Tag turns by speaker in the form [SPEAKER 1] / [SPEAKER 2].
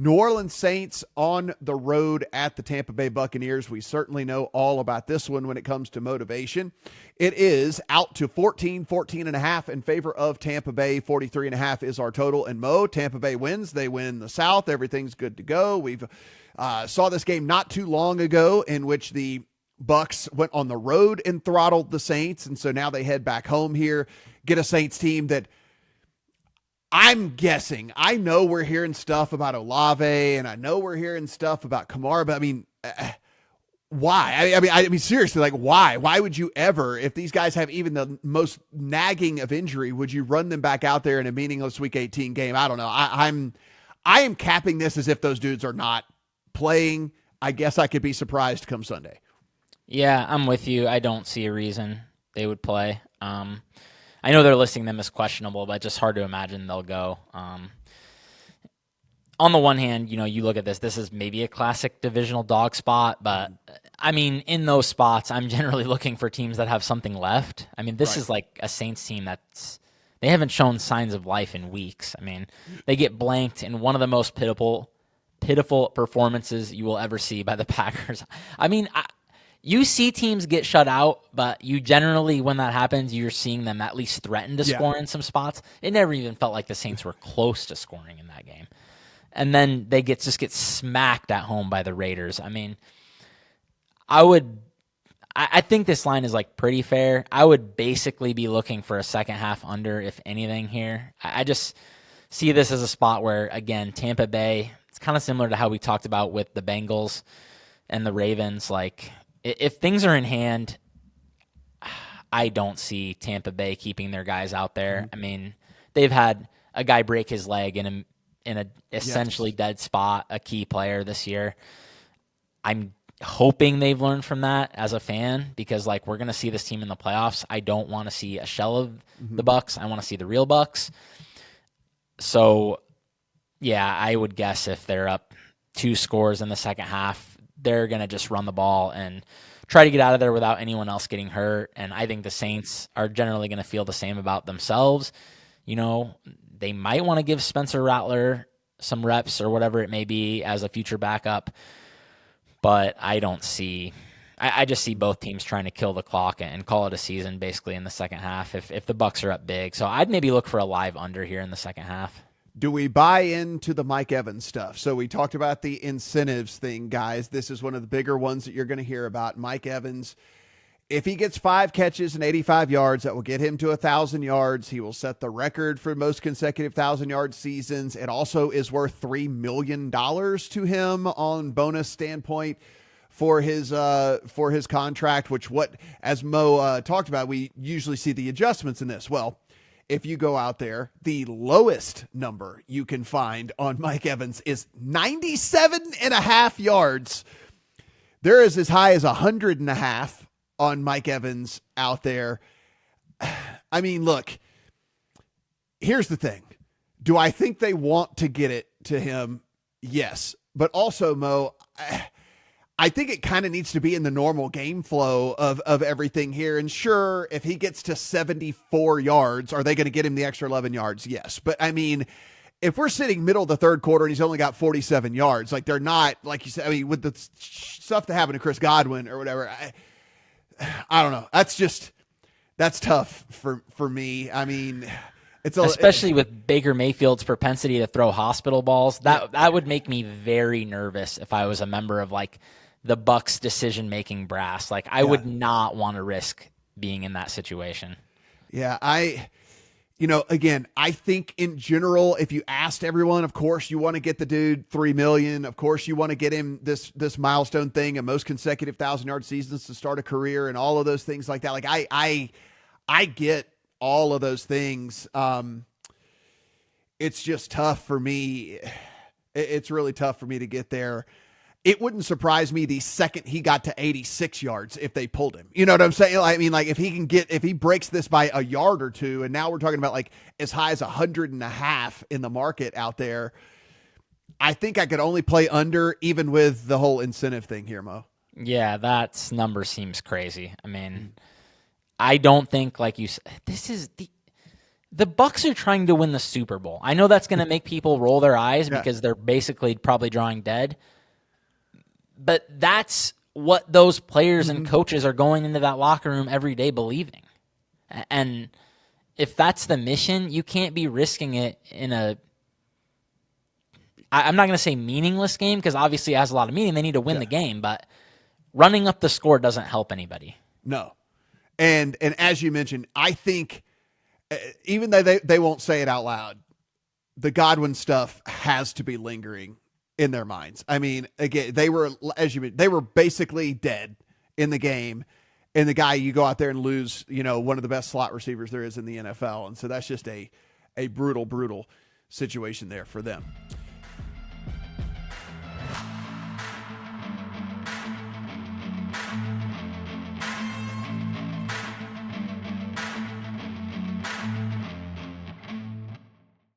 [SPEAKER 1] New Orleans Saints on the road at the Tampa Bay Buccaneers. We certainly know all about this one when it comes to motivation. It is out to 14 and a half in favor of Tampa Bay. 43 and a half is our total. And Mo, Tampa Bay wins. They win the South. Everything's good to go. We've saw this game not too long ago in which the Bucks went on the road and throttled the Saints. And so now they head back home here, get a Saints team that I'm guessing. I know we're hearing stuff about Olave, and I know we're hearing stuff about Kamara, but I mean, why? I mean, seriously, like, why? Why would you ever, if these guys have even the most nagging of injury, would you run them back out there in a meaningless Week 18 game? I don't know. I am capping this as if those dudes are not playing. I guess I could be surprised come Sunday.
[SPEAKER 2] Yeah, I'm with you. I don't see a reason they would play. I know they're listing them as questionable, but it's just hard to imagine they'll go. On the one hand, you look at this is maybe a classic divisional dog spot, but I mean, in those spots, I'm generally looking for teams that have something left. I mean, this is like a Saints team they haven't shown signs of life in weeks. I mean, they get blanked in one of the most pitiful performances you will ever see by the Packers. I mean, you see teams get shut out, but you generally, when that happens, you're seeing them at least threaten to score in some spots. It never even felt like the Saints were close to scoring in that game. And then they just get smacked at home by the Raiders. I mean, I think this line is like pretty fair. I would basically be looking for a second half under, if anything here. I just see this as a spot where, again, Tampa Bay, it's kind of similar to how we talked about with the Bengals and the Ravens. Like, if things are in hand, I don't see Tampa Bay keeping their guys out there. I mean, they've had a guy break his leg in a essentially dead spot, a key player this year. I'm hoping they've learned from that as a fan, because like, we're going to see this team in the playoffs. I don't want to see a shell of the Bucks. I want to see the real Bucks. So yeah, I would guess if they're up 2 scores in the second half, they're going to just run the ball and try to get out of there without anyone else getting hurt. And I think the Saints are generally going to feel the same about themselves. They might want to give Spencer Rattler some reps or whatever it may be as a future backup. But I just see both teams trying to kill the clock and call it a season basically in the second half if the Bucks are up big. So I'd maybe look for a live under here in the second half.
[SPEAKER 1] Do we buy into the Mike Evans stuff? So we talked about the incentives thing, guys. This is one of the bigger ones that you're going to hear about. Mike Evans, if he gets 5 catches and 85 yards, that will get him to 1,000 yards. He will set the record for most consecutive 1,000-yard seasons. It also is worth $3 million to him on bonus standpoint for his contract, which as Mo talked about, we usually see the adjustments in this. Well, if you go out there, the lowest number you can find on Mike Evans is 97 and a half yards. There is as high as 100 and a half on Mike Evans out there. I mean, look, here's the thing. Do I think they want to get it to him? Yes. But also, Mo, I think it kind of needs to be in the normal game flow of everything here. And sure, if he gets to 74 yards, are they going to get him the extra 11 yards? Yes. But I mean, if we're sitting middle of the third quarter and he's only got 47 yards, like they're not, like you said, I mean, with the stuff that happened to Chris Godwin or whatever, I don't know. That's tough for me. I mean,
[SPEAKER 2] especially with Baker Mayfield's propensity to throw hospital balls, that would make me very nervous if I was a member of like the Bucks decision-making brass. Like, I would not want to risk being in that situation.
[SPEAKER 1] Yeah, again, I think in general, if you asked everyone, of course you want to get the dude $3 million. Of course you want to get him this milestone thing and most consecutive 1,000-yard seasons to start a career and all of those things like that. Like, I get all of those things. It's just tough for me. It's really tough for me to get there. It wouldn't surprise me the second he got to 86 yards if they pulled him. You know what I'm saying? I mean, like, if he breaks this by a yard or two, and now we're talking about like as high as 100 and a half in the market out there, I think I could only play under, even with the whole incentive thing here, Mo.
[SPEAKER 2] Yeah, that number seems crazy. I mean, I don't think, like you said, The Bucs are trying to win the Super Bowl. I know that's going to make people roll their eyes because they're basically probably drawing dead. But that's what those players and coaches are going into that locker room every day believing. And if that's the mission, you can't be risking it in I'm not going to say meaningless game because obviously it has a lot of meaning. They need to win the game, but running up the score doesn't help anybody.
[SPEAKER 1] No. And as you mentioned, I think even though they won't say it out loud, the Godwin stuff has to be lingering in their minds. I mean, again, they were, as you mentioned, they were basically dead in the game. And the guy, you go out there and lose, one of the best slot receivers there is in the NFL. And so that's just a brutal, brutal situation there for them.